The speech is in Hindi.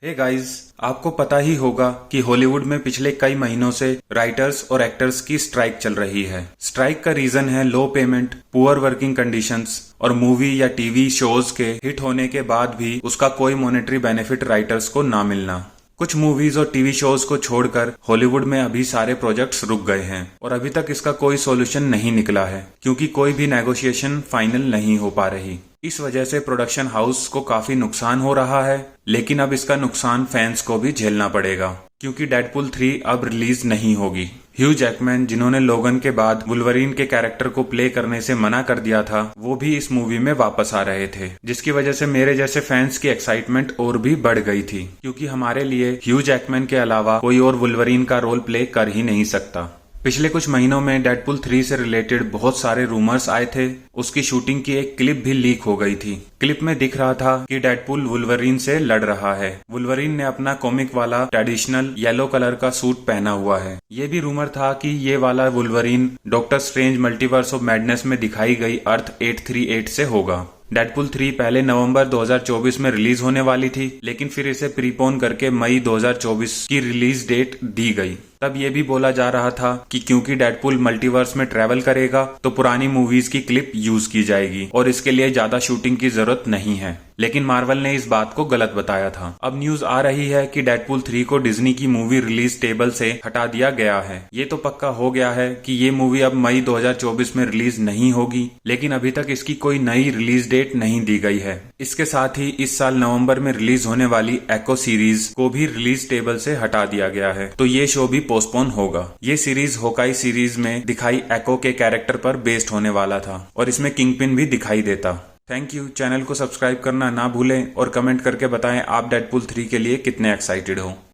हे गाइस, आपको पता ही होगा कि हॉलीवुड में पिछले कई महीनों से राइटर्स और एक्टर्स की स्ट्राइक चल रही है। स्ट्राइक का रीजन है लो पेमेंट, पुअर वर्किंग कंडीशंस और मूवी या टीवी शोज के हिट होने के बाद भी उसका कोई मॉनेटरी बेनिफिट राइटर्स को ना मिलना। कुछ मूवीज और टीवी शोज को छोड़कर हॉलीवुड में अभी सारे प्रोजेक्ट्स रुक गए हैं और अभी तक इसका कोई सॉल्यूशन नहीं निकला है क्योंकि कोई भी नेगोशिएशन फाइनल नहीं हो पा रही। इस वजह से प्रोडक्शन हाउस को काफी नुकसान हो रहा है, लेकिन अब इसका नुकसान फैंस को भी झेलना पड़ेगा क्योंकि डेडपुल 3 अब रिलीज नहीं होगी। ह्यू जैकमैन, जिन्होंने लोगन के बाद वुल्वरीन के कैरेक्टर को प्ले करने से मना कर दिया था, वो भी इस मूवी में वापस आ रहे थे, जिसकी वजह से मेरे जैसे फैंस की एक्साइटमेंट और भी बढ़ गई थी क्योंकि हमारे लिए ह्यू जैकमैन के अलावा कोई और वुल्वरीन का रोल प्ले कर ही नहीं सकता। पिछले कुछ महीनों में डेडपुल 3 से रिलेटेड बहुत सारे रूमर्स आए थे। उसकी शूटिंग की एक क्लिप भी लीक हो गई थी। क्लिप में दिख रहा था कि डेडपुल वुल्वरीन से लड़ रहा है। वुल्वरीन ने अपना कॉमिक वाला ट्रेडिशनल येलो कलर का सूट पहना हुआ है। ये भी रूमर था कि ये वाला Wolverine doctor strange multiverse of madness में दिखाई गई अर्थ 838 से होगा। डेडपुल 3 पहले नवंबर 2024 में रिलीज होने वाली थी, लेकिन फिर इसे प्रीपोन करके मई 2024 की रिलीज डेट दी गई। तब ये भी बोला जा रहा था कि क्योंकि डेडपुल मल्टीवर्स में ट्रेवल करेगा तो पुरानी मूवीज की क्लिप यूज की जाएगी और इसके लिए ज्यादा शूटिंग की जरूरत नहीं है, लेकिन मार्वल ने इस बात को गलत बताया था। अब न्यूज आ रही है कि डेडपुल 3 को डिज्नी की मूवी रिलीज टेबल से हटा दिया गया है। ये तो पक्का हो गया है कि ये मूवी अब मई 2024 में रिलीज नहीं होगी, लेकिन अभी तक इसकी कोई नई रिलीज डेट नहीं दी गई है। इसके साथ ही इस साल नवंबर में रिलीज होने वाली एको सीरीज को भी रिलीज टेबल से हटा दिया गया है, तो ये शो भी पोस्टपोन होगा। ये सीरीज होकाई सीरीज में दिखाई एको के कैरेक्टर पर बेस्ड होने वाला था और इसमें किंगपिन भी दिखाई देता। Thank you. चैनल को सब्सक्राइब करना ना भूलें और कमेंट करके बताएं आप डेडपुल 3 के लिए कितने एक्साइटेड हो।